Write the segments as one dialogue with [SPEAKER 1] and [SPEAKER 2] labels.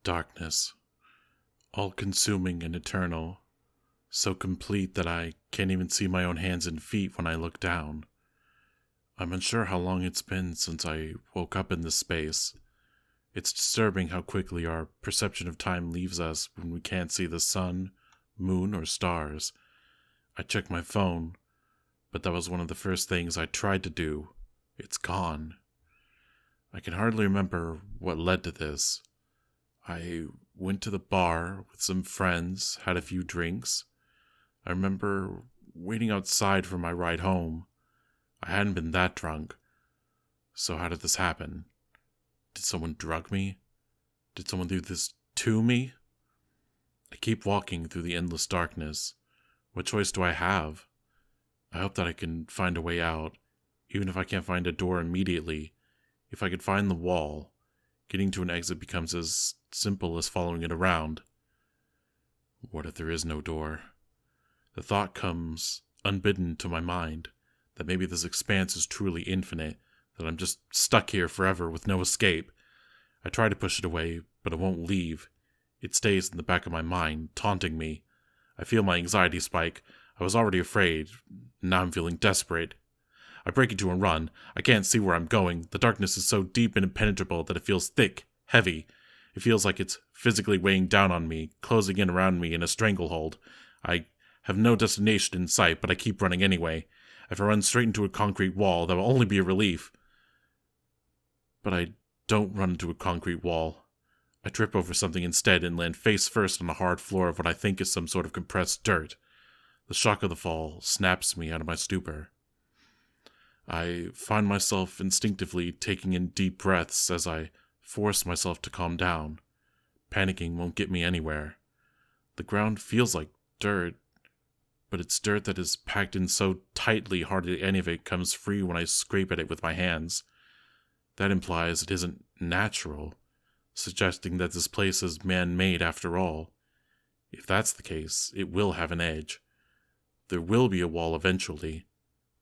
[SPEAKER 1] Darkness, all-consuming and eternal, so complete that I can't even see my own hands and feet when I look down. I'm unsure how long it's been since I woke up in this space. It's disturbing how quickly our perception of time leaves us when we can't see the sun, moon, or stars. I checked my phone, but that was one of the first things I tried to do. It's gone. I can hardly remember what led to this. I went to the bar with some friends, had a few drinks. I remember waiting outside for my ride home. I hadn't been that drunk. So how did this happen? Did someone drug me? Did someone do this to me? I keep walking through the endless darkness. What choice do I have? I hope that I can find a way out, even if I can't find a door immediately. If I could find the wall, getting to an exit becomes as simple as following it around. What if there is no door? The thought comes unbidden to my mind that maybe this expanse is truly infinite, that I'm just stuck here forever with no escape. I try to push it away, but it won't leave. It stays in the back of my mind, taunting me. I feel my anxiety spike. I was already afraid. Now I'm feeling desperate. I break into a run. I can't see where I'm going. The darkness is so deep and impenetrable that it feels thick, heavy. It feels like it's physically weighing down on me, closing in around me in a stranglehold. I have no destination in sight, but I keep running anyway. If I run straight into a concrete wall, that will only be a relief. But I don't run into a concrete wall. I trip over something instead and land face first on the hard floor of what I think is some sort of compressed dirt. The shock of the fall snaps me out of my stupor. I find myself instinctively taking in deep breaths as I force myself to calm down. Panicking won't get me anywhere. The ground feels like dirt, but it's dirt that is packed in so tightly hardly any of it comes free when I scrape at it with my hands. That implies it isn't natural, suggesting that this place is man-made after all. If that's the case, it will have an edge. There will be a wall eventually.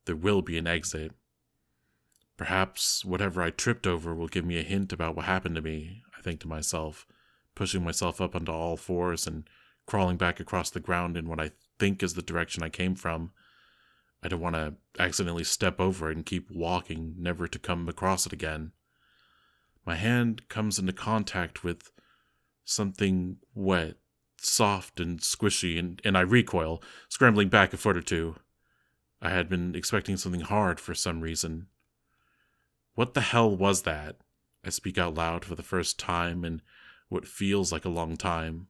[SPEAKER 1] There will be an exit. Perhaps whatever I tripped over will give me a hint about what happened to me, I think to myself, pushing myself up onto all fours and crawling back across the ground in what I think is the direction I came from. I don't want to accidentally step over it and keep walking, never to come across it again. My hand comes into contact with something wet, soft and squishy, and I recoil, scrambling back a foot or two. I had been expecting something hard for some reason. What the hell was that? I speak out loud for the first time in what feels like a long time.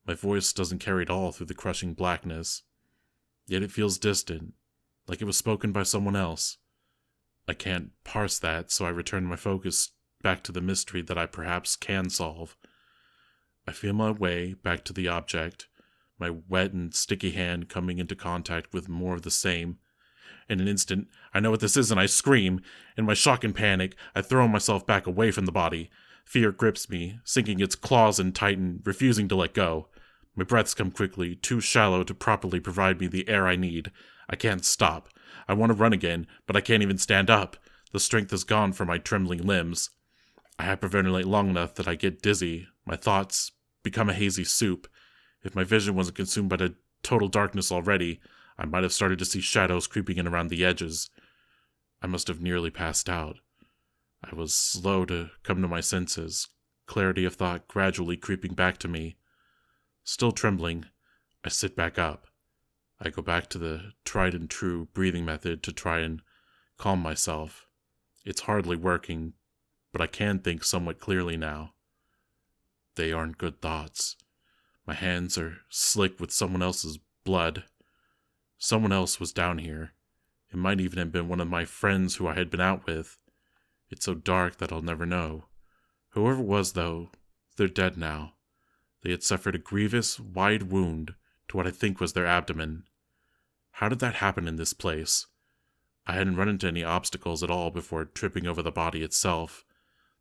[SPEAKER 1] My voice doesn't carry at all through the crushing blackness. Yet it feels distant, like it was spoken by someone else. I can't parse that, so I return my focus back to the mystery that I perhaps can solve. I feel my way back to the object, my wet and sticky hand coming into contact with more of the same. In an instant, I know what this is and I scream. In my shock and panic, I throw myself back away from the body. Fear grips me, sinking its claws in tighten, refusing to let go. My breaths come quickly, too shallow to properly provide me the air I need. I can't stop. I want to run again, but I can't even stand up. The strength is gone from my trembling limbs. I hyperventilate long enough that I get dizzy. My thoughts become a hazy soup. If my vision wasn't consumed by the total darkness already, I might have started to see shadows creeping in around the edges. I must have nearly passed out. I was slow to come to my senses, clarity of thought gradually creeping back to me. Still trembling, I sit back up. I go back to the tried and true breathing method to try and calm myself. It's hardly working, but I can think somewhat clearly now. They aren't good thoughts. My hands are slick with someone else's blood. Someone else was down here. It might even have been one of my friends who I had been out with. It's so dark that I'll never know. Whoever it was, though, they're dead now. They had suffered a grievous, wide wound to what I think was their abdomen. How did that happen in this place? I hadn't run into any obstacles at all before tripping over the body itself.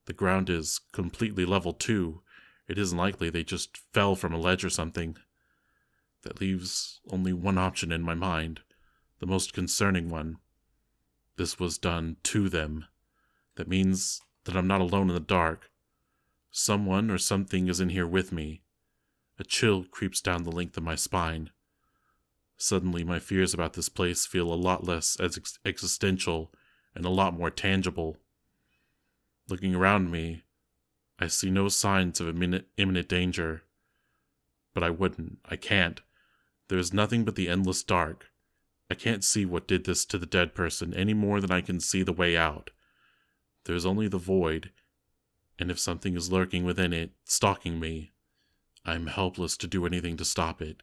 [SPEAKER 1] The ground is completely level too. It isn't likely they just fell from a ledge or something. That leaves only one option in my mind, the most concerning one. This was done to them. That means that I'm not alone in the dark. Someone or something is in here with me. A chill creeps down the length of my spine. Suddenly, my fears about this place feel a lot less existential and a lot more tangible. Looking around me, I see no signs of imminent danger. But I can't. There is nothing but the endless dark. I can't see what did this to the dead person any more than I can see the way out. There is only the void, and if something is lurking within it, stalking me, I am helpless to do anything to stop it.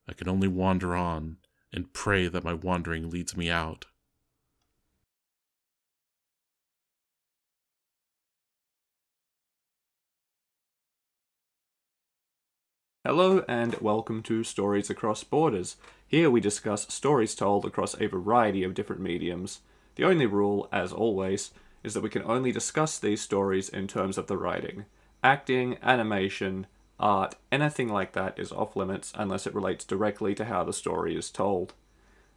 [SPEAKER 1] I can only wander on and pray that my wandering leads me out.
[SPEAKER 2] Hello and welcome to Stories Across Borders. Here we discuss stories told across a variety of different mediums. The only rule, as always, is that we can only discuss these stories in terms of the writing. Acting, animation, art, anything like that is off limits unless it relates directly to how the story is told.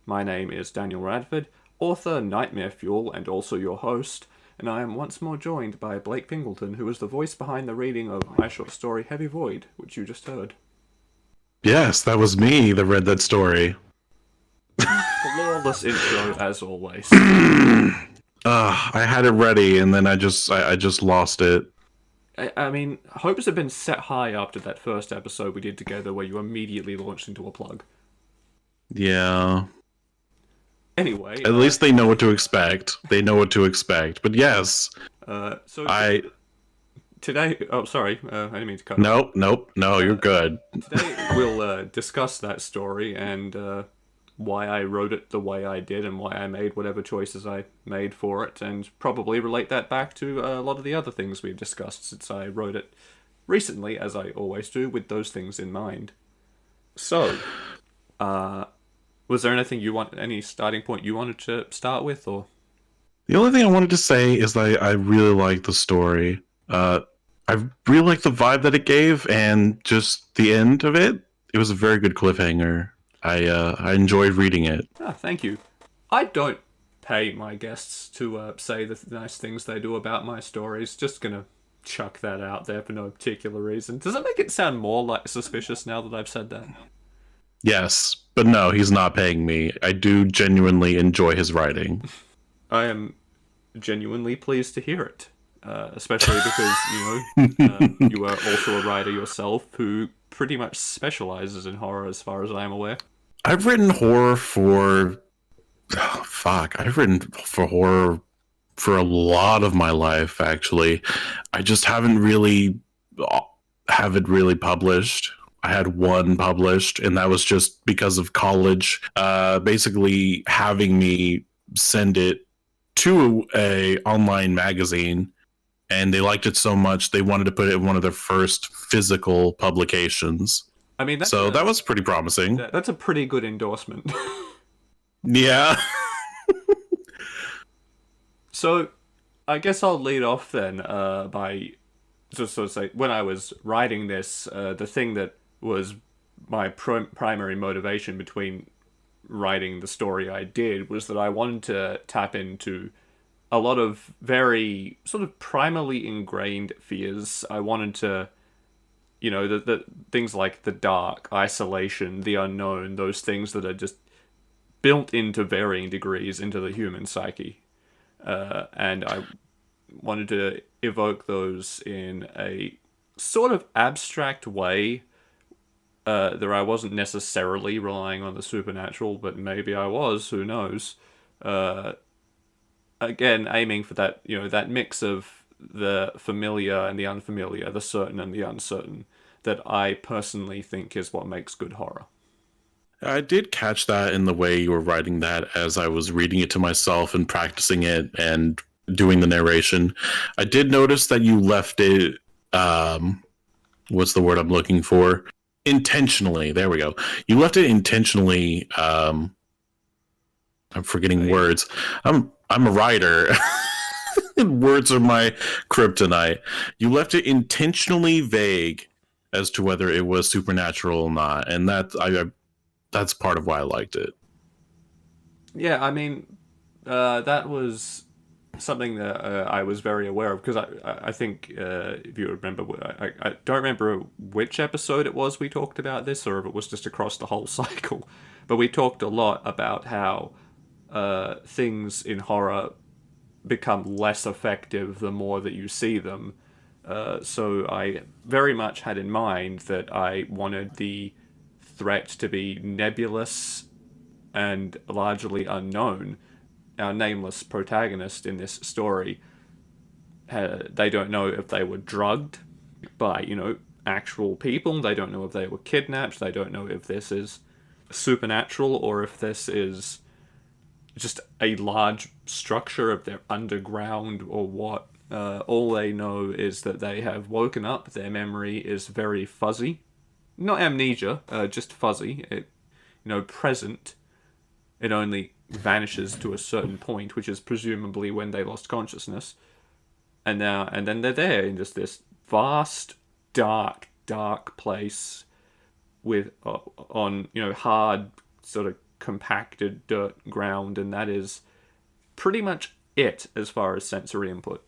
[SPEAKER 2] My name is Daniel Radford, author, Nightmare Fuel, and also your host, and I am once more joined by Blake Pingleton, who is the voice behind the reading of my short story Heavy Void, which you just heard.
[SPEAKER 1] Yes, that was me that read that story.
[SPEAKER 2] Flawless intro, as always.
[SPEAKER 1] I had it ready, and then I just lost it.
[SPEAKER 2] I mean, hopes have been set high after that first episode we did together where you immediately launched into a plug.
[SPEAKER 1] Yeah.
[SPEAKER 2] Anyway.
[SPEAKER 1] At least they know what to expect. They know what to expect. But yes.
[SPEAKER 2] Today... Oh, sorry. I didn't mean to cut
[SPEAKER 1] Nope. No, you're good.
[SPEAKER 2] Today we'll discuss that story and why I wrote it the way I did and why I made whatever choices I made for it, and probably relate that back to a lot of the other things we've discussed since I wrote it recently, as I always do, with those things in mind. So, was there any starting point you wanted to start with, or?
[SPEAKER 1] The only thing I wanted to say is that I really like the story. I really like the vibe that it gave, and just the end of it. It was a very good cliffhanger. I enjoyed reading it.
[SPEAKER 2] Thank you. I don't pay my guests to say the nice things they do about my stories. Just gonna chuck that out there for no particular reason. Does it make it sound more like suspicious now that I've said that?
[SPEAKER 1] Yes, but no, he's not paying me. I do genuinely enjoy his writing.
[SPEAKER 2] I am genuinely pleased to hear it. Especially because, you are also a writer yourself who pretty much specializes in horror as far as I am aware.
[SPEAKER 1] I've written horror for... I've written for horror for a lot of my life, actually. I just haven't really have it really published. I had one published, and that was just because of college basically having me send it to a online magazine, and they liked it so much they wanted to put it in one of their first physical publications.
[SPEAKER 2] I mean,
[SPEAKER 1] that was pretty promising.
[SPEAKER 2] That's a pretty good endorsement.
[SPEAKER 1] Yeah.
[SPEAKER 2] So, I guess I'll lead off then by just sort of say, when I was writing this, the thing that was my primary motivation between writing the story I did was that I wanted to tap into a lot of very sort of primally ingrained fears. I wanted to, the things like the dark, isolation, the unknown, those things that are just built into varying degrees into the human psyche. And I wanted to evoke those in a sort of abstract way. That I wasn't necessarily relying on the supernatural, but maybe I was, who knows. Again, aiming for that, that mix of the familiar and the unfamiliar, the certain and the uncertain, that I personally think is what makes good horror.
[SPEAKER 1] I did catch that in the way you were writing that as I was reading it to myself and practicing it and doing the narration. I did notice that you left it, what's the word I'm looking for? Intentionally. There we go. You left it intentionally, I'm forgetting words. I'm a writer. Words are my kryptonite. You left it intentionally vague as to whether it was supernatural or not, and that's part of why I liked it.
[SPEAKER 2] Yeah, I mean, that was something that I was very aware of because I think if you remember, I don't remember which episode it was we talked about this, or if it was just across the whole cycle, but we talked a lot about how things in horror become less effective the more that you see them. So I very much had in mind that I wanted the threat to be nebulous and largely unknown. Our nameless protagonist in this story, they don't know if they were drugged by, actual people. They don't know if they were kidnapped. They don't know if this is supernatural or if this is just a large structure, if they're underground or what. All they know is that they have woken up. Their memory is very fuzzy. Not amnesia, just fuzzy. Present. It only vanishes to a certain point, which is presumably when they lost consciousness. And then they're there in just this vast, dark place with on hard sort of compacted dirt ground, and that is pretty much it as far as sensory input.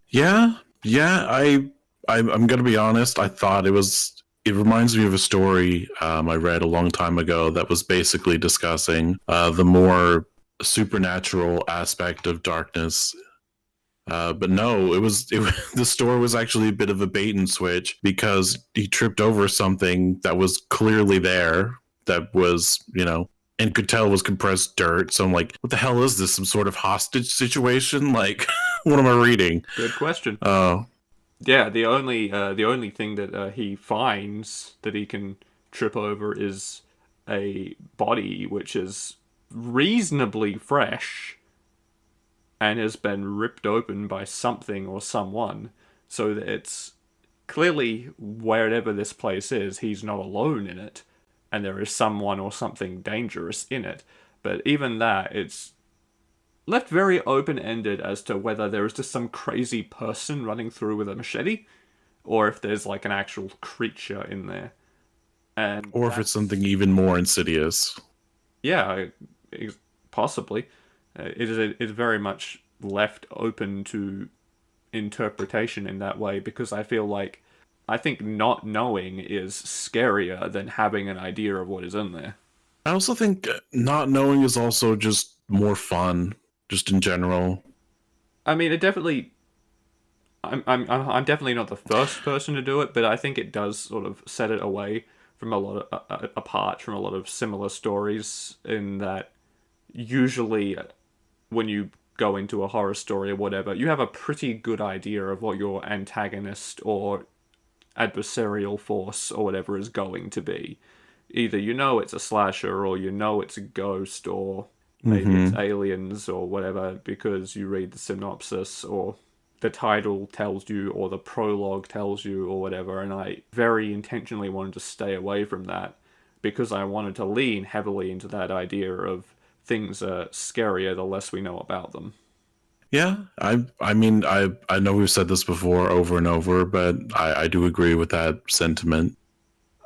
[SPEAKER 1] Yeah, yeah. I'm gonna be honest. I thought it was. It reminds me of a story I read a long time ago that was basically discussing the more supernatural aspect of darkness. But no, the store was actually a bit of a bait and switch because he tripped over something that was clearly there, that was, and could tell was compressed dirt. So I'm like, what the hell is this? Some sort of hostage situation? Like, what am I reading?
[SPEAKER 2] Good question.
[SPEAKER 1] Oh,
[SPEAKER 2] Yeah, the only thing that he finds that he can trip over is a body which is reasonably fresh and has been ripped open by something or someone, so that it's clearly wherever this place is, he's not alone in it, and there is someone or something dangerous in it. But even that, it's left very open ended as to whether there is just some crazy person running through with a machete, or if there's like an actual creature in there. And
[SPEAKER 1] or if it's something even more insidious.
[SPEAKER 2] yeah, possibly. It is very much left open to interpretation in that way because I think not knowing is scarier than having an idea of what is in there.
[SPEAKER 1] I also think not knowing is also just more fun, just in general.
[SPEAKER 2] I mean, it definitely. I'm definitely not the first person to do it, but I think it does sort of set it away from a lot of apart from a lot of similar stories in that usually when you go into a horror story or whatever, you have a pretty good idea of what your antagonist or adversarial force or whatever is going to be. Either you know it's a slasher or you know it's a ghost or maybe it's aliens or whatever because you read the synopsis or the title tells you or the prologue tells you or whatever. And I very intentionally wanted to stay away from that because I wanted to lean heavily into that idea of things are scarier the less we know about them.
[SPEAKER 1] Yeah, I mean I know we've said this before over and over, but I do agree with that sentiment.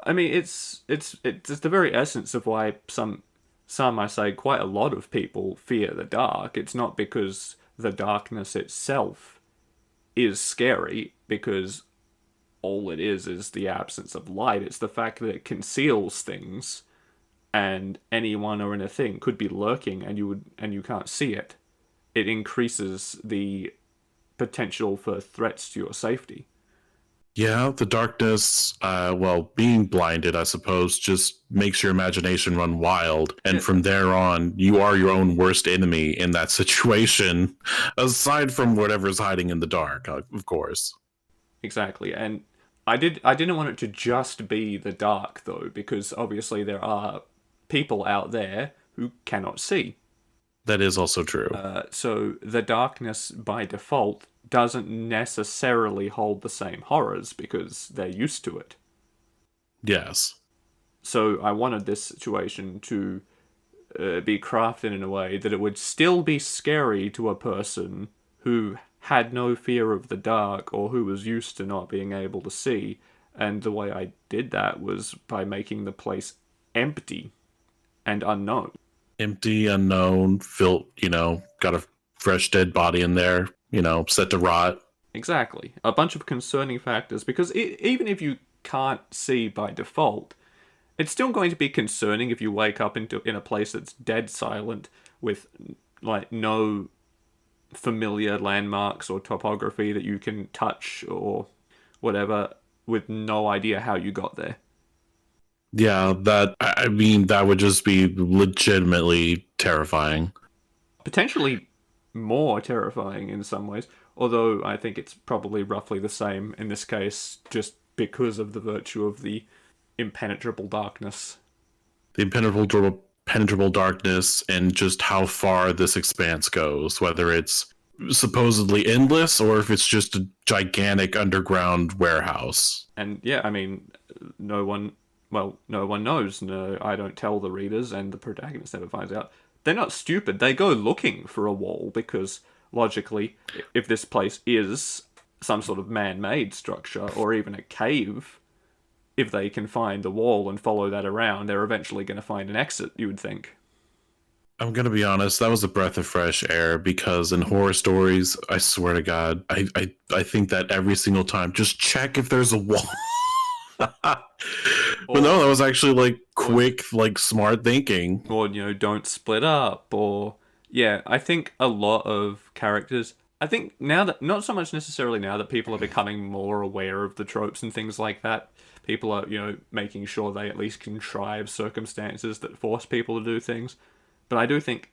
[SPEAKER 2] I mean, it's the very essence of why some I say quite a lot of people fear the dark. It's not because the darkness itself is scary, because all it is the absence of light. It's the fact that it conceals things, and anyone or anything could be lurking, and you can't see it. It increases the potential for threats to your safety.
[SPEAKER 1] Yeah, the darkness, well, being blinded, I suppose, just makes your imagination run wild. And from there on, you are your own worst enemy in that situation, aside from whatever's hiding in the dark, of course.
[SPEAKER 2] Exactly, and I didn't want it to just be the dark though, because obviously there are people out there who cannot see.
[SPEAKER 1] That is also true.
[SPEAKER 2] So the darkness by default doesn't necessarily hold the same horrors because they're used to it.
[SPEAKER 1] Yes.
[SPEAKER 2] So I wanted this situation to be crafted in a way that it would still be scary to a person who had no fear of the dark or who was used to not being able to see. And the way I did that was by making the place empty and unknown.
[SPEAKER 1] Empty, unknown, got a fresh dead body in there, set to rot.
[SPEAKER 2] Exactly. A bunch of concerning factors, because even if you can't see by default, it's still going to be concerning if you wake up in a place that's dead silent with like no familiar landmarks or topography that you can touch or whatever, with no idea how you got there.
[SPEAKER 1] Yeah, that would just be legitimately terrifying.
[SPEAKER 2] Potentially more terrifying in some ways, although I think it's probably roughly the same in this case, just because of the virtue of the impenetrable darkness.
[SPEAKER 1] The impenetrable darkness and just how far this expanse goes, whether it's supposedly endless or if it's just a gigantic underground warehouse.
[SPEAKER 2] And yeah, I mean, no one knows. No, I don't tell the readers, and the protagonist never finds out. They're not stupid. They go looking for a wall because logically, if this place is some sort of man-made structure or even a cave, if they can find the wall and follow that around, they're eventually going to find an exit, you would think.
[SPEAKER 1] I'm gonna be honest, that was a breath of fresh air because in horror stories, I swear to God, I think that every single time. Just check if there's a wall. But no, that was actually like quick, like smart thinking.
[SPEAKER 2] Or, don't split up, or yeah, I think a lot of characters, I think now that, not so much necessarily now that people are becoming more aware of the tropes and things like that, people are, making sure they at least contrive circumstances that force people to do things. But I do think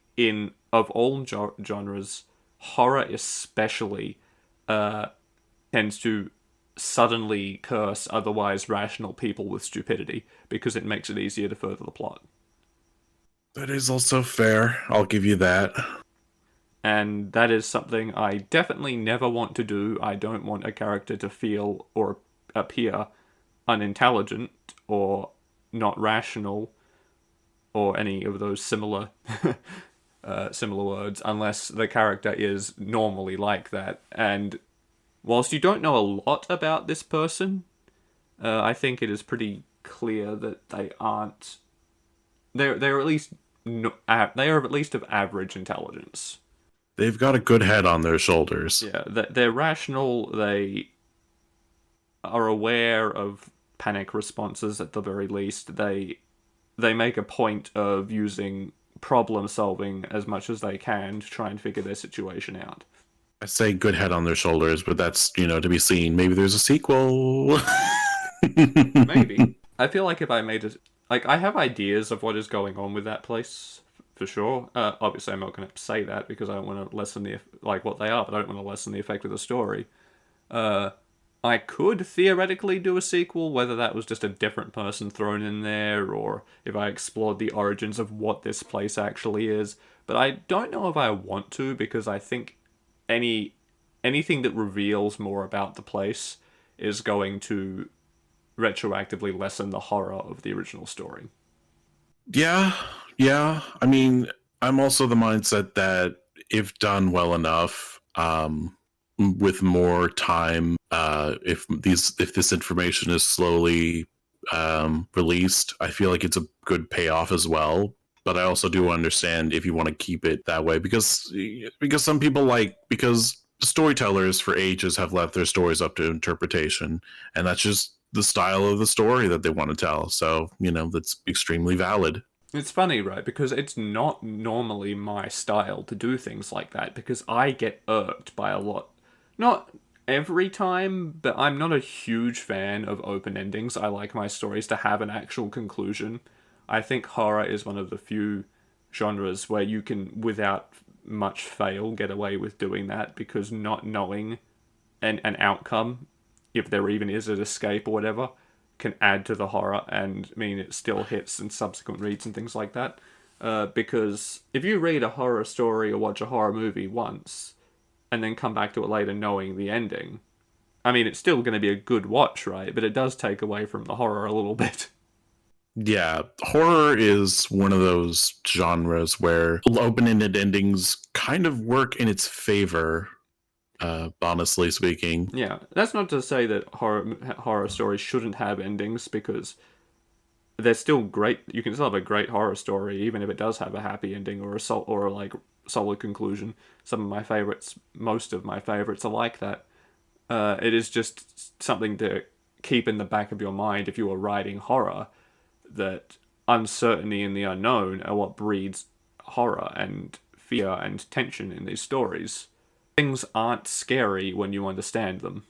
[SPEAKER 2] of all genres, horror especially tends to suddenly curse otherwise rational people with stupidity because it makes it easier to further the plot.
[SPEAKER 1] That is also fair. I'll give you that.
[SPEAKER 2] And that is something I definitely never want to do. I don't want a character to feel or appear unintelligent or not rational or any of those similar similar words, unless the character is normally like that. And whilst you don't know a lot about this person, I think it is pretty clear that they aren't. They're at least they are at least of average intelligence.
[SPEAKER 1] They've got a good head on their shoulders.
[SPEAKER 2] Yeah, they're rational. They are aware of panic responses at the very least. They make a point of using problem solving as much as they can to try and figure their situation out.
[SPEAKER 1] I say good head on their shoulders, but that's, to be seen. Maybe there's a sequel.
[SPEAKER 2] Maybe. I feel like if I made it, like, I have ideas of what is going on with that place, for sure. Obviously, I'm not going to say that because I don't want to lessen what they are, but I don't want to lessen the effect of the story. I could theoretically do a sequel, whether that was just a different person thrown in there, or if I explored the origins of what this place actually is. But I don't know if I want to, because I think anything that reveals more about the place is going to retroactively lessen the horror of the original story.
[SPEAKER 1] Yeah. I mean, I'm also the mindset that if done well enough, with more time, if this information is slowly released, I feel like it's a good payoff as well. But I also do understand if you want to keep it that way because some people because storytellers for ages have left their stories up to interpretation, and that's just the style of the story that they want to tell. So that's extremely valid.
[SPEAKER 2] It's funny, right? Because it's not normally my style to do things like that because I get irked by a lot. Not every time, but I'm not a huge fan of open endings. I like my stories to have an actual conclusion. I think horror is one of the few genres where you can, without much fail, get away with doing that because not knowing an outcome, if there even is an escape or whatever, can add to the horror and mean it still hits in subsequent reads and things like that. Because if you read a horror story or watch a horror movie once and then come back to it later knowing the ending, I mean, it's still going to be a good watch, right? But it does take away from the horror a little bit.
[SPEAKER 1] Yeah, horror is one of those genres where open-ended endings kind of work in its favor, honestly speaking.
[SPEAKER 2] Yeah, that's not to say that horror stories shouldn't have endings, because they're still great. You can still have a great horror story even if it does have a happy ending or a solid conclusion. Some of my favorites, most of my favorites, are like that. It is just something to keep in the back of your mind if you are writing horror, that uncertainty and the unknown are what breeds horror and fear and tension in these stories. Things aren't scary when you understand them.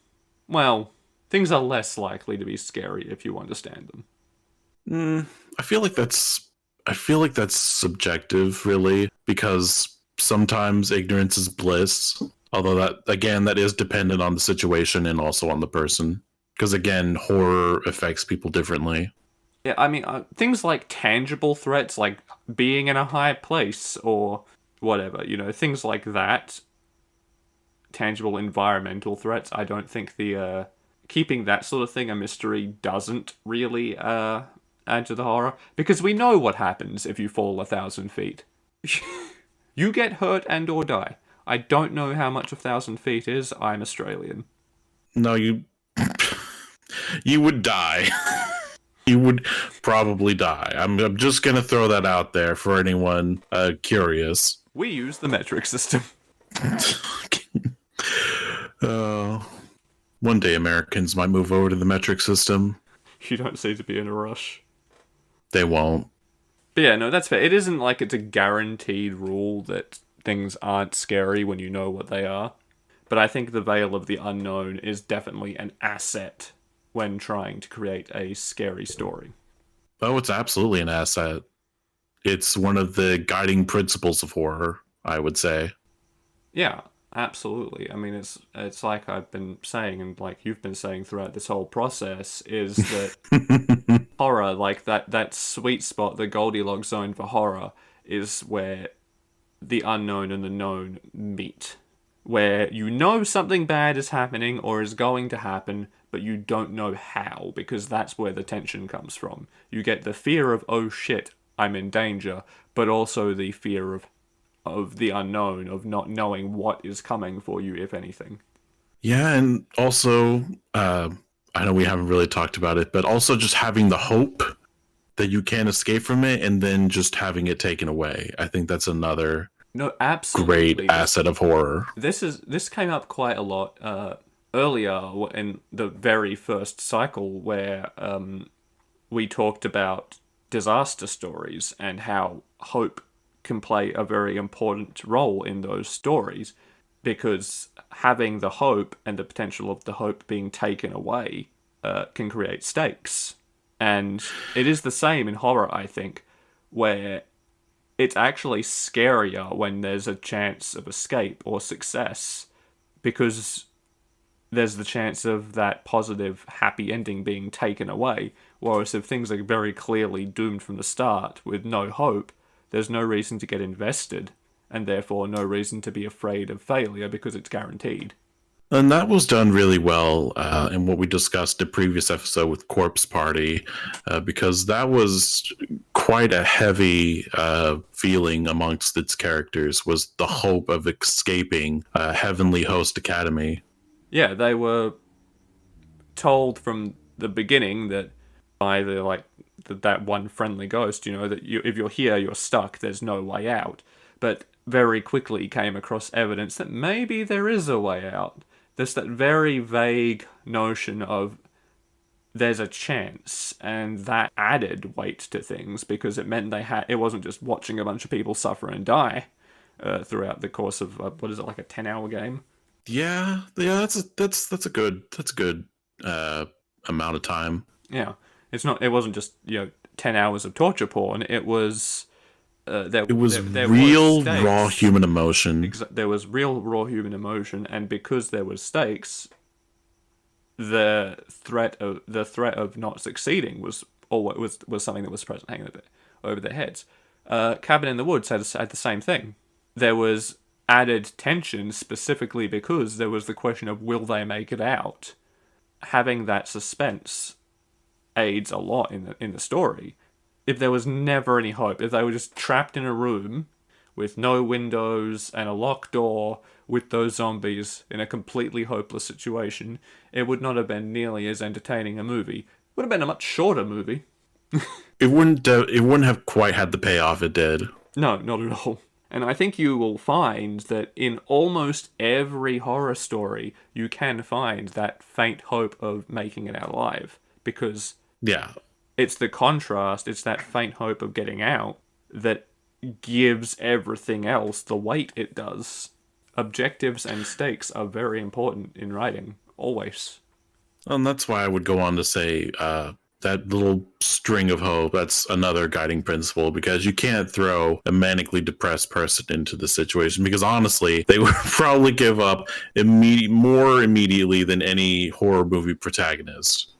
[SPEAKER 2] Well, things are less likely to be scary if you understand them.
[SPEAKER 1] I feel like that's subjective, really, because sometimes ignorance is bliss. Although that is dependent on the situation and also on the person. Because again, horror affects people differently.
[SPEAKER 2] Yeah, I mean, things like tangible threats, like being in a high place or whatever, things like that, tangible environmental threats. I don't think the keeping that sort of thing a mystery doesn't really add to the horror, because we know what happens if you fall 1,000 feet. You get hurt and or die. I don't know how much 1,000 feet is. I'm Australian.
[SPEAKER 1] No, you would die. You would probably die. I'm just gonna throw that out there for anyone curious.
[SPEAKER 2] We use the metric system.
[SPEAKER 1] One day Americans might move over to the metric system.
[SPEAKER 2] You don't seem to be in a rush.
[SPEAKER 1] They won't.
[SPEAKER 2] But yeah, no, that's fair. It isn't like it's a guaranteed rule that things aren't scary when you know what they are. But I think the veil of the unknown is definitely an asset when trying to create a scary story.
[SPEAKER 1] Oh, it's absolutely an asset. It's one of the guiding principles of horror, I would say.
[SPEAKER 2] Yeah, absolutely. I mean, it's like I've been saying, and like you've been saying throughout this whole process, is that horror, like that sweet spot, the Goldilocks zone for horror, is where the unknown and the known meet. Where you know something bad is happening or is going to happen, but you don't know how, because that's where the tension comes from. You get the fear of, oh shit, I'm in danger, but also the fear of the unknown, of not knowing what is coming for you, if anything.
[SPEAKER 1] Yeah, and also, I know we haven't really talked about it, but also just having the hope that you can't escape from it and then just having it taken away. I think that's another
[SPEAKER 2] absolutely
[SPEAKER 1] great asset of horror.
[SPEAKER 2] This came up quite a lot earlier in the very first cycle, where we talked about disaster stories and how hope can play a very important role in those stories, because having the hope and the potential of the hope being taken away can create stakes. And it is the same in horror, I think, where it's actually scarier when there's a chance of escape or success, because there's the chance of that positive, happy ending being taken away. Whereas if things are very clearly doomed from the start with no hope, there's no reason to get invested, and therefore no reason to be afraid of failure because it's guaranteed.
[SPEAKER 1] And that was done really well in what we discussed the previous episode with Corpse Party, because that was quite a heavy feeling amongst its characters, was the hope of escaping Heavenly Host Academy.
[SPEAKER 2] Yeah, they were told from the beginning that by that one friendly ghost, that if you're here, you're stuck, there's no way out. But very quickly came across evidence that maybe there is a way out. There's that very vague notion of there's a chance, and that added weight to things, because it meant it wasn't just watching a bunch of people suffer and die throughout the course of what is it, like a 10-hour game?
[SPEAKER 1] Yeah, that's a good amount of time.
[SPEAKER 2] Yeah, it wasn't just 10 hours of torture porn. It was there was real
[SPEAKER 1] raw human emotion.
[SPEAKER 2] There was real raw human emotion, and because there was stakes, the threat of not succeeding was something that was present, hanging a bit over their heads. Cabin in the Woods had the same thing. There was added tension specifically because there was the question of, will they make it out? Having that suspense aids a lot in the story. If there was never any hope, if they were just trapped in a room with no windows and a locked door with those zombies in a completely hopeless situation, it would not have been nearly as entertaining a movie. It would have been a much shorter movie.
[SPEAKER 1] It wouldn't have quite had the payoff it did.
[SPEAKER 2] No, not at all. And I think you will find that in almost every horror story, you can find that faint hope of making it out alive. Because
[SPEAKER 1] Yeah.
[SPEAKER 2] it's the contrast, it's that faint hope of getting out that gives everything else the weight it does. Objectives and stakes are very important in writing, always.
[SPEAKER 1] And that's why I would go on to say that little string of hope, that's another guiding principle, because you can't throw a manically depressed person into the situation, because honestly, they would probably give up more immediately than any horror movie protagonist.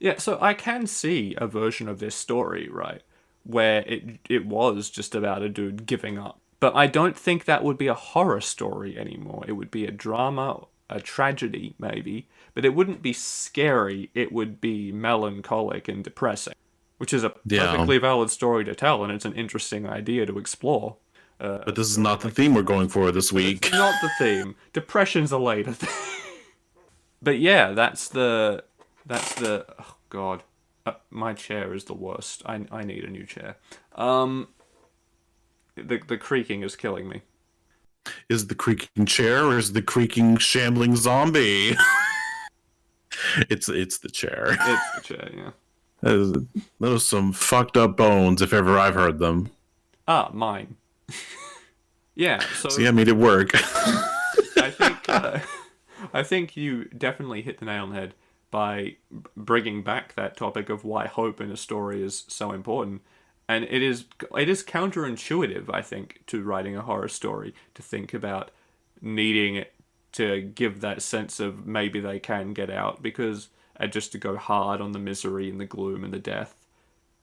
[SPEAKER 2] Yeah, so I can see a version of this story, right, where it was just about a dude giving up. But I don't think that would be a horror story anymore. It would be a drama, a tragedy, maybe. But it wouldn't be scary. It would be melancholic and depressing, which is a
[SPEAKER 1] Yeah.
[SPEAKER 2] perfectly valid story to tell, and it's an interesting idea to explore.
[SPEAKER 1] But this is not the theme we're going for this week.
[SPEAKER 2] It's not the theme. Depression's a later thing. But yeah, that's the. Oh God, my chair is the worst. I need a new chair. The creaking is killing me.
[SPEAKER 1] Is the creaking chair or is the creaking shambling zombie? It's the chair.
[SPEAKER 2] It's the chair, yeah.
[SPEAKER 1] Those some fucked up bones if ever I've heard them.
[SPEAKER 2] Ah, mine. Yeah,
[SPEAKER 1] So yeah, made it work.
[SPEAKER 2] I think you definitely hit the nail on the head by bringing back that topic of why hope in a story is so important. And it is counterintuitive, I think, to writing a horror story to think about needing to give that sense of maybe they can get out, because just to go hard on the misery and the gloom and the death.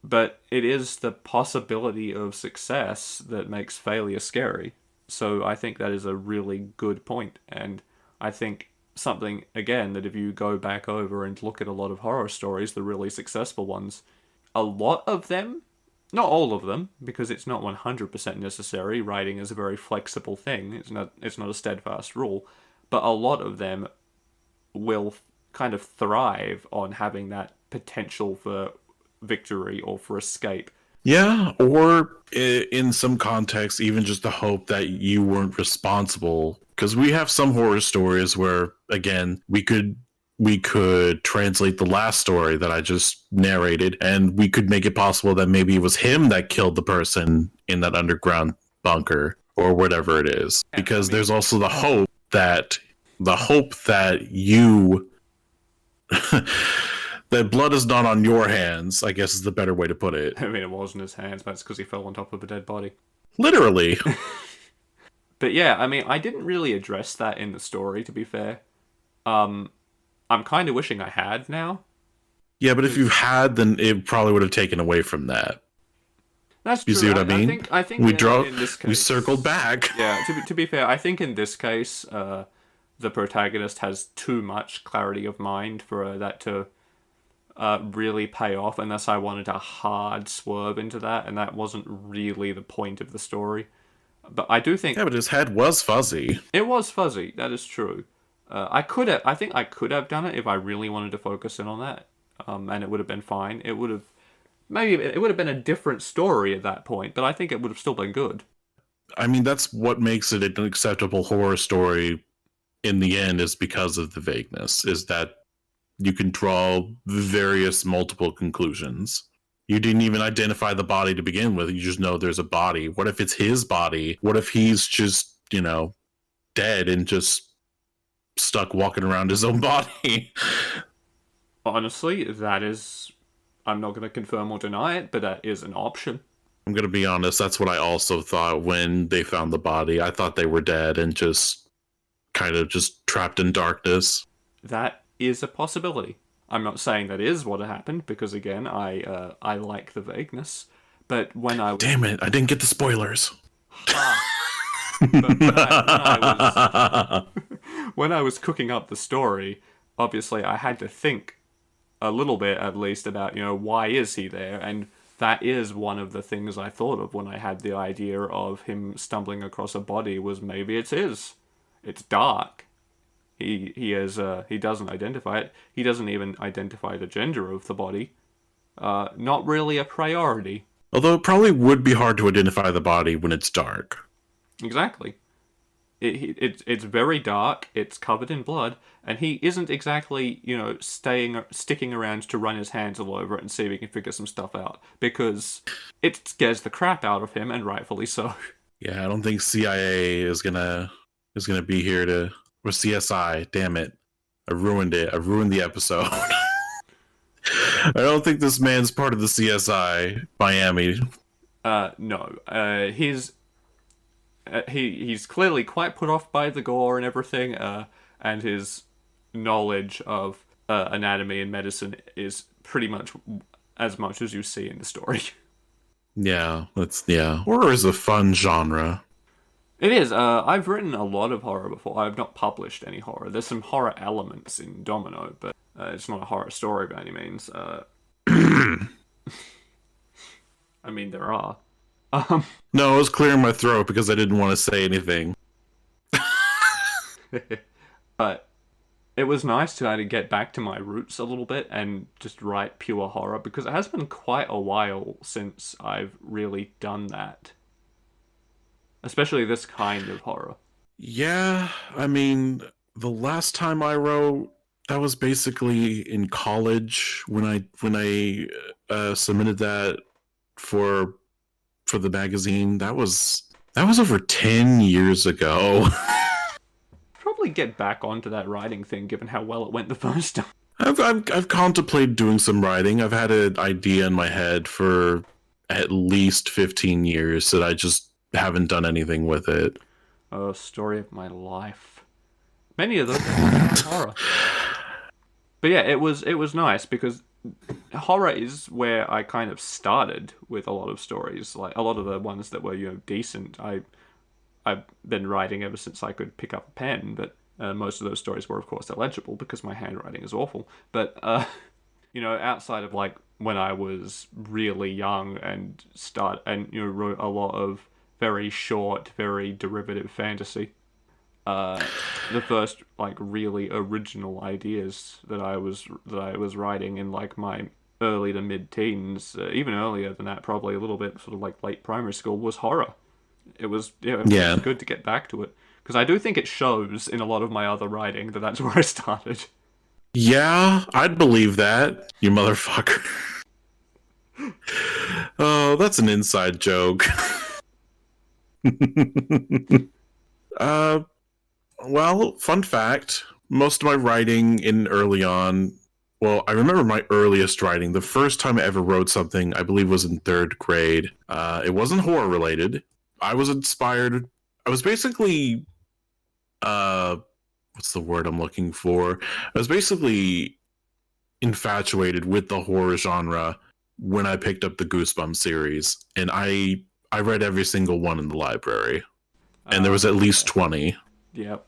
[SPEAKER 2] But it is the possibility of success that makes failure scary. So I think that is a really good point, and I think something, again, that if you go back over and look at a lot of horror stories, the really successful ones, a lot of them, not all of them, because it's not 100% necessary. Writing is a very flexible thing. It's not a steadfast rule. But a lot of them will kind of thrive on having that potential for victory or for escape.
[SPEAKER 1] Yeah, or in some contexts, even just the hope that you weren't responsible. Because we have some horror stories where, again, we could translate the last story that I just narrated, and we could make it possible that maybe it was him that killed the person in that underground bunker or whatever it is. Because there's also the hope that you that blood is not on your hands, I guess is the better way to put it.
[SPEAKER 2] I mean, it wasn't his hands, but it's because he fell on top of a dead body.
[SPEAKER 1] Literally.
[SPEAKER 2] But yeah, I mean, I didn't really address that in the story, to be fair. I'm kind of wishing I had now.
[SPEAKER 1] Yeah, but if you had, then it probably would have taken away from that.
[SPEAKER 2] That's true.
[SPEAKER 1] You see what I mean?
[SPEAKER 2] I think in this case,
[SPEAKER 1] we circled back.
[SPEAKER 2] Yeah, to be fair, I think in this case, the protagonist has too much clarity of mind for that to really pay off, unless I wanted a hard swerve into that, and that wasn't really the point of the story. But I do think...
[SPEAKER 1] Yeah, but his head was fuzzy.
[SPEAKER 2] It was fuzzy, that is true. I think I could have done it if I really wanted to focus in on that, and it would have been fine. It would have been a different story at that point, but I think it would have still been good.
[SPEAKER 1] I mean, that's what makes it an acceptable horror story in the end, is because of the vagueness, is that you can draw various multiple conclusions. You didn't even identify the body to begin with. You just know there's a body. What if it's his body? What if he's just, dead and just stuck walking around his own body?
[SPEAKER 2] Honestly, that is... I'm not going to confirm or deny it, but that is an option.
[SPEAKER 1] I'm going to be honest, that's what I also thought when they found the body. I thought they were dead and just kind of just trapped in darkness.
[SPEAKER 2] That is a possibility. I'm not saying that is what happened, because again, I like the vagueness. But when I was...
[SPEAKER 1] Damn it, I didn't get the spoilers.
[SPEAKER 2] When I was cooking up the story, obviously I had to think a little bit, at least, about, why is he there? And that is one of the things I thought of when I had the idea of him stumbling across a body, was maybe it's his. It's dark. He doesn't identify it. He doesn't even identify the gender of the body. Not really a priority.
[SPEAKER 1] Although it probably would be hard to identify the body when it's dark.
[SPEAKER 2] Exactly. It's very dark. It's covered in blood, and he isn't exactly sticking around to run his hands all over it and see if he can figure some stuff out, because it scares the crap out of him, and rightfully so.
[SPEAKER 1] Yeah, I don't think CIA is gonna be here to, or CSI. Damn it, I ruined it. I ruined the episode. I don't think this man's part of the CSI Miami.
[SPEAKER 2] No. He's clearly quite put off by the gore and everything, and his knowledge of anatomy and medicine is pretty much as you see in the story.
[SPEAKER 1] Yeah, horror is a fun genre.
[SPEAKER 2] It is. I've written a lot of horror before. I've not published any horror. There's some horror elements in Domino, but it's not a horror story by any means. I mean, there are.
[SPEAKER 1] No, I was clearing my throat because I didn't want to say anything.
[SPEAKER 2] But it was nice to kind of get back to my roots a little bit and just write pure horror, because it has been quite a while since I've really done that. Especially this kind of horror.
[SPEAKER 1] Yeah, I mean, the last time I wrote, that was basically in college when I submitted that for the magazine. That was over 10 years ago.
[SPEAKER 2] Probably get back onto that writing thing, given how well it went the first time.
[SPEAKER 1] I've contemplated doing some writing. I've had an idea in my head for at least 15 years that I just haven't done anything with it.
[SPEAKER 2] Oh, story of my life. Many of those are horror. But yeah, it was nice, because horror is where I kind of started with a lot of stories. Like a lot of the ones that were decent, I've been writing ever since I could pick up a pen. But most of those stories were, of course, illegible because my handwriting is awful. But outside of like when I was really young and wrote a lot of very short, very derivative fantasy. The first like really original ideas that I was writing in like my early to mid teens, even earlier than that, probably a little bit sort of like late primary school, was horror. It was good to get back to it, because I do think it shows in a lot of my other writing that that's where I started.
[SPEAKER 1] Yeah, I'd believe that, you motherfucker. Oh, that's an inside joke. Well, fun fact, most of my writing in early on, well, I remember my earliest writing, the first time I ever wrote something, I believe was in 3rd grade. It wasn't horror related. I was inspired, I was basically, what's the word I'm looking for? I was basically infatuated with the horror genre when I picked up the Goosebumps series, and I read every single one in the library, and there was at least 20.
[SPEAKER 2] Yep.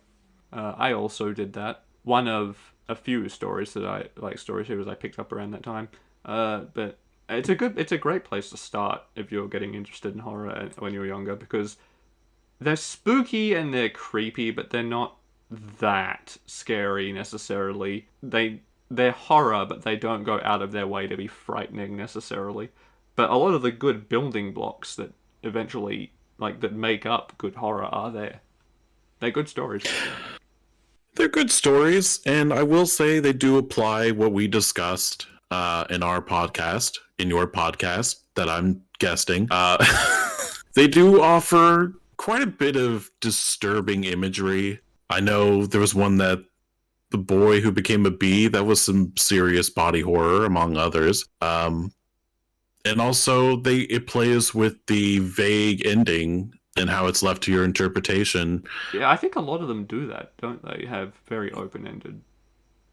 [SPEAKER 2] I also did that. One of a few stories that I like, story series I picked up around that time. But it's a great place to start if you're getting interested in horror when you're younger, because they're spooky and they're creepy, but they're not that scary necessarily. They're horror, but they don't go out of their way to be frightening necessarily. But a lot of the good building blocks that eventually that make up good horror are there. They're good stories.
[SPEAKER 1] They're good stories, and I will say they do apply what we discussed in our podcast, in your podcast that I'm guesting. They do offer quite a bit of disturbing imagery. I know there was one that The Boy Who Became a Bee, that was some serious body horror, among others. And also, it plays with the vague ending and how it's left to your interpretation.
[SPEAKER 2] Yeah, I think a lot of them do that, don't they? Have very open-ended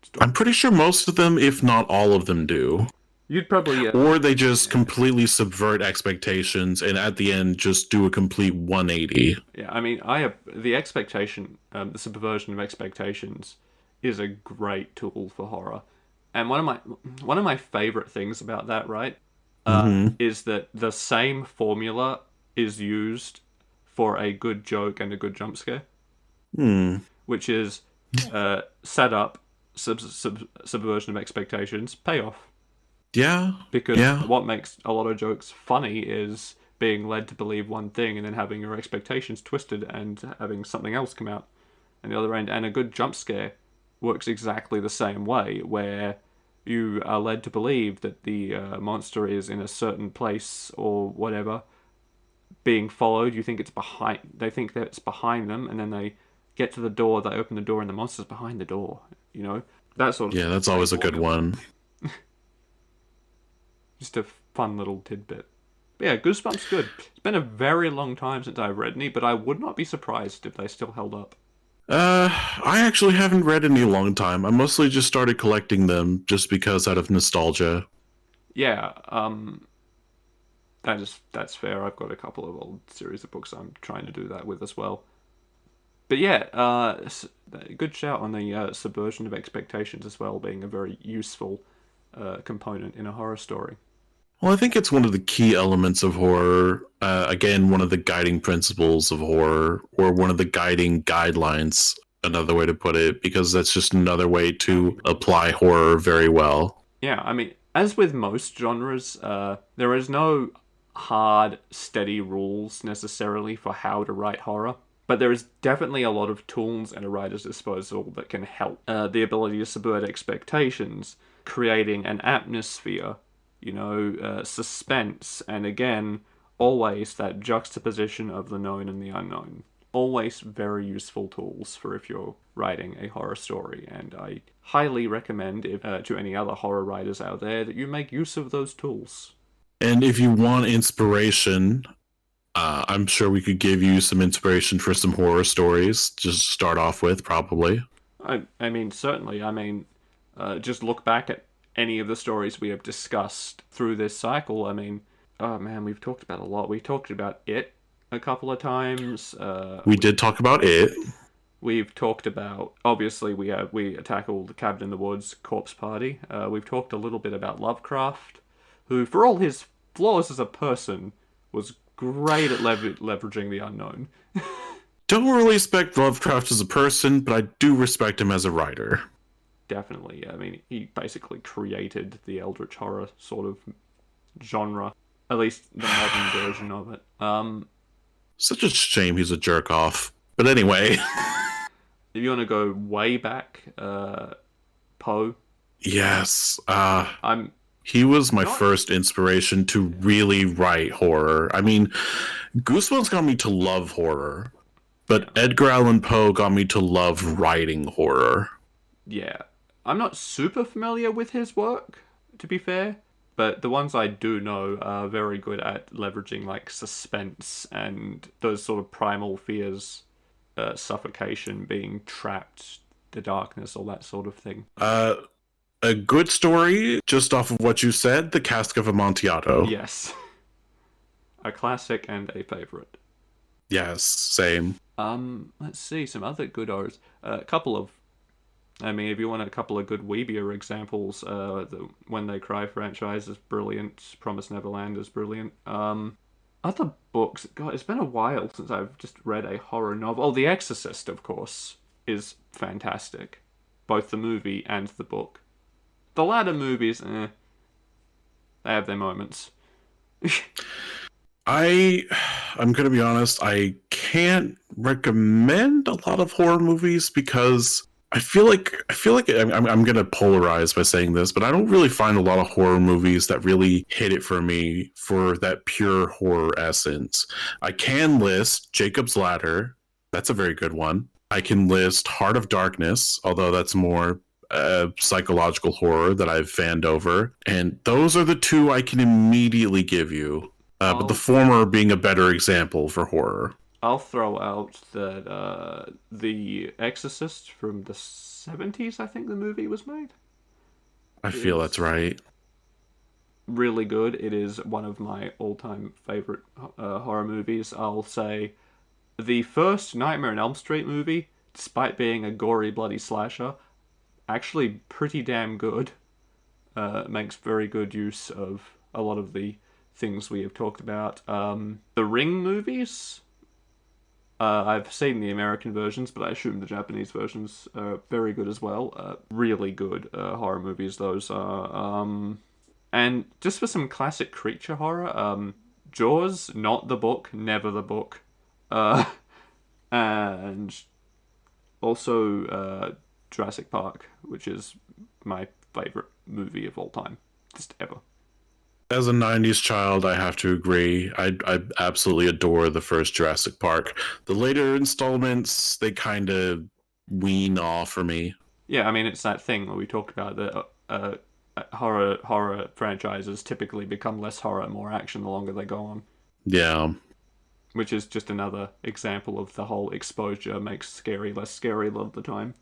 [SPEAKER 2] stories.
[SPEAKER 1] I'm pretty sure most of them, if not all of them, do.
[SPEAKER 2] You'd probably...
[SPEAKER 1] or they just completely subvert expectations and at the end just do a complete 180.
[SPEAKER 2] Yeah, I mean, the expectation, the subversion of expectations is a great tool for horror. And one of my favorite things about that, right, is that the same formula is used for a good joke and a good jump scare. Which is setup, subversion of expectations, payoff.
[SPEAKER 1] Yeah.
[SPEAKER 2] Because what makes a lot of jokes funny is being led to believe one thing and then having your expectations twisted and having something else come out on the other end. And a good jump scare works exactly the same way, where you are led to believe that the monster is in a certain place or whatever, being followed. You think it's behind. They think that it's behind them, and then they get to the door. They open the door, and the monster's behind the door. You know, that sort of.
[SPEAKER 1] Yeah, that's always a good one.
[SPEAKER 2] Just a fun little tidbit. But yeah, Goosebumps good. It's been a very long time since I've read any, but I would not be surprised if they still held up.
[SPEAKER 1] I actually haven't read any long time. I mostly just started collecting them just because out of nostalgia.
[SPEAKER 2] Yeah, that's fair. I've got a couple of old series of books I'm trying to do that with as well. But yeah, good shout on the subversion of expectations as well, being a very useful component in a horror story.
[SPEAKER 1] Well, I think it's one of the key elements of horror. Again, one of the guiding principles of horror, or one of the guiding guidelines, another way to put it, because that's just another way to apply horror very well.
[SPEAKER 2] Yeah, I mean, as with most genres, there is no hard, steady rules necessarily for how to write horror. But there is definitely a lot of tools at a writer's disposal that can help. The ability to subvert expectations, creating an atmosphere, suspense, and again, always that juxtaposition of the known and the unknown. Always very useful tools for if you're writing a horror story, and I highly recommend to any other horror writers out there that you make use of those tools.
[SPEAKER 1] And if you want inspiration, I'm sure we could give you some inspiration for some horror stories. Just start off with, probably.
[SPEAKER 2] I mean, certainly. I mean, just look back at any of the stories we have discussed through this cycle. I mean, oh man, we've talked about a lot. We talked about It a couple of times.
[SPEAKER 1] We did talk about It.
[SPEAKER 2] We've talked about, obviously, we tackled the Cabin in the Woods, Corpse Party. We've talked a little bit about Lovecraft, who, for all his flaws as a person, was great at leveraging the unknown.
[SPEAKER 1] Don't really respect Lovecraft as a person, but I do respect him as a writer.
[SPEAKER 2] Definitely. I mean, he basically created the Eldritch horror sort of genre, at least the modern version of it.
[SPEAKER 1] Such a shame he's a jerk off. But anyway.
[SPEAKER 2] If you want to go way back, Poe.
[SPEAKER 1] Yes. He was my first inspiration to really write horror. I mean, Goosebumps got me to love horror, but Edgar Allan Poe got me to love writing horror.
[SPEAKER 2] Yeah. I'm not super familiar with his work, to be fair, but the ones I do know are very good at leveraging like suspense and those sort of primal fears, suffocation, being trapped, the darkness, all that sort of thing.
[SPEAKER 1] A good story, just off of what you said, The Cask of Amontillado.
[SPEAKER 2] Yes. A classic and a favourite.
[SPEAKER 1] Yes, same.
[SPEAKER 2] Let's see, some other good horrors. A couple of, I mean, if you want a couple of good weebier examples, the When They Cry franchise is brilliant. Promise Neverland is brilliant. Other books, God, it's been a while since I've just read a horror novel. Oh, The Exorcist, of course, is fantastic. Both the movie and the book. The latter movies, they have their moments.
[SPEAKER 1] I'm gonna be honest, I can't recommend a lot of horror movies because I feel like I'm gonna polarize by saying this, but I don't really find a lot of horror movies that really hit it for me for that pure horror essence. I can list Jacob's Ladder. That's a very good one. I can list Heart of Darkness, although that's more psychological horror that I've fanned over. And those are the two I can immediately give you. But the former being a better example for horror.
[SPEAKER 2] I'll throw out that The Exorcist from the 70s, I think the movie was made.
[SPEAKER 1] I feel that's right.
[SPEAKER 2] Really good. It is one of my all-time favorite horror movies. I'll say the first Nightmare on Elm Street movie, despite being a gory, bloody slasher, actually pretty damn good. Makes very good use of a lot of the things we have talked about. The Ring movies, I've seen the American versions, but I assume the Japanese versions are very good as well. Really good horror movies those are. And just for some classic creature horror, Jaws, not the book, never the book. Uh, and also Jurassic Park, which is my favorite movie of all time, just ever.
[SPEAKER 1] As a 90s child, I have to agree. I absolutely adore the first Jurassic Park. The later installments, they kind of wean off for me.
[SPEAKER 2] Yeah, I mean it's that thing where we talked about that horror franchises typically become less horror, more action the longer they go on,
[SPEAKER 1] Yeah,
[SPEAKER 2] which is just another example of the whole exposure makes scary less scary a lot of the time.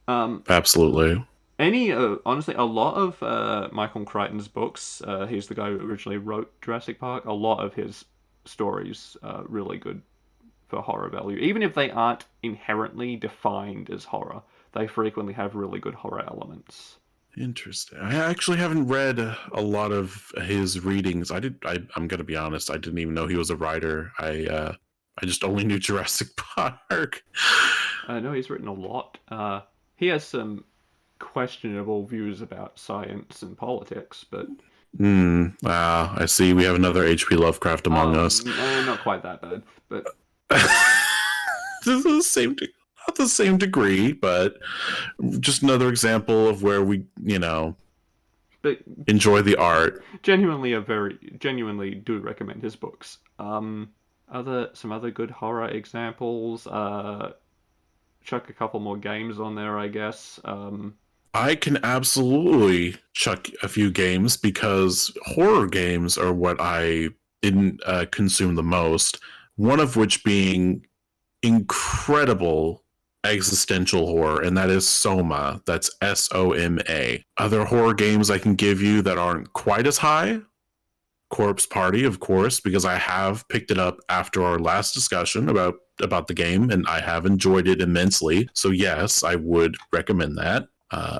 [SPEAKER 2] Um,
[SPEAKER 1] absolutely.
[SPEAKER 2] Honestly, a lot of Michael Crichton's books, he's the guy who originally wrote Jurassic Park. A lot of his stories are really good for horror value, even if they aren't inherently defined as horror. They frequently have really good horror elements.
[SPEAKER 1] Interesting. I actually haven't read a lot of his readings. I'm gonna be honest. I didn't even know he was a writer. I just only knew Jurassic Park.
[SPEAKER 2] No, he's written a lot. He has some questionable views about science and politics, but
[SPEAKER 1] I see. We have another H.P. Lovecraft among us.
[SPEAKER 2] not quite that bad. But
[SPEAKER 1] To the same, not the same degree, but just another example of where we,
[SPEAKER 2] but
[SPEAKER 1] enjoy the art.
[SPEAKER 2] genuinely do recommend his books. Some other good horror examples. Chuck a couple more games on there, I guess.
[SPEAKER 1] I can absolutely chuck a few games because horror games are what I didn't consume the most. One of which being incredible existential horror, and that is Soma. That's Soma. Other horror games I can give you that aren't quite as high. Corpse Party, of course, because I have picked it up after our last discussion about the game, and I have enjoyed it immensely. So yes, I would recommend that.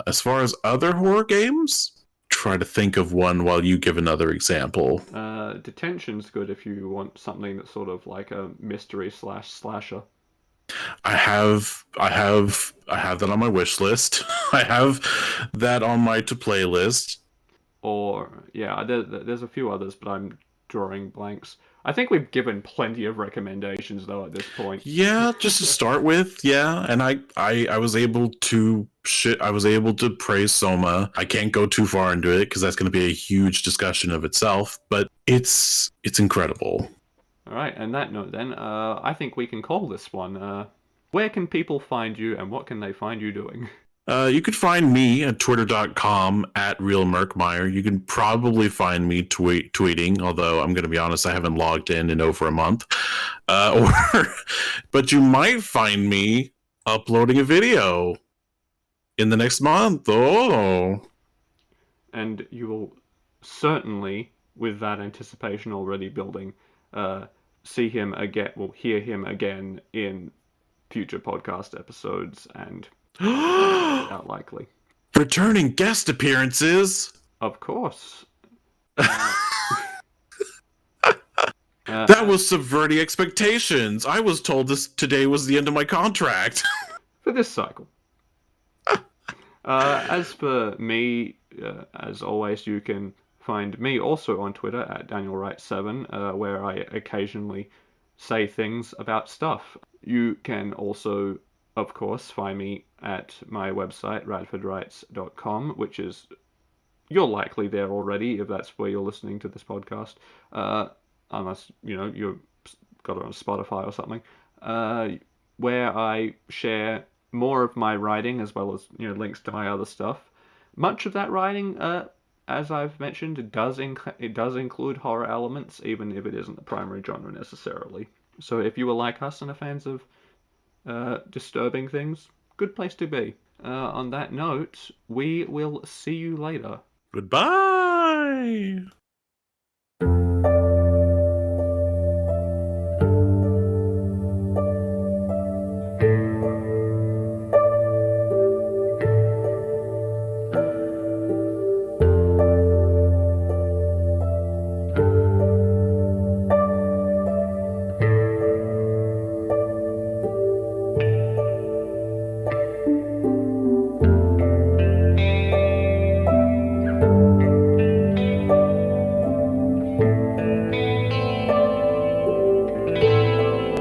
[SPEAKER 1] As far as other horror games, try to think of one while you give another example.
[SPEAKER 2] Detention's good if you want something that's sort of like a mystery slash slasher.
[SPEAKER 1] I have that on my wish list. I have that on my to play list.
[SPEAKER 2] Or yeah, there's a few others, but I'm drawing blanks. I think we've given plenty of recommendations though at this point.
[SPEAKER 1] Yeah, just to start with, yeah, and I was able to praise Soma. I can't go too far into it because that's going to be a huge discussion of itself, but it's incredible.
[SPEAKER 2] All right, and that note then, I think we can call this one. Where can people find you, and what can they find you doing?
[SPEAKER 1] You could find me at twitter.com at realmerkmeyer. You can probably find me tweeting, although I'm going to be honest, I haven't logged in over a month. But you might find me uploading a video in the next month. Oh.
[SPEAKER 2] And you will certainly, with that anticipation already building, see him again, will hear him again in future podcast episodes and not likely.
[SPEAKER 1] Returning guest appearances.
[SPEAKER 2] Of course.
[SPEAKER 1] That was subverting expectations. I was told this today was the end of my contract.
[SPEAKER 2] For this cycle. As for me, as always, you can find me also on Twitter at DanielWright7, where I occasionally say things about stuff. You can also, of course, find me at my website, radfordwrites.com, which is, you're likely there already if that's where you're listening to this podcast, unless, you've got it on Spotify or something, where I share more of my writing as well as, links to my other stuff. Much of that writing, as I've mentioned, it does include horror elements, even if it isn't the primary genre necessarily. So if you were like us and are fans of disturbing things, good place to be. On that note, we will see you later.
[SPEAKER 1] Goodbye.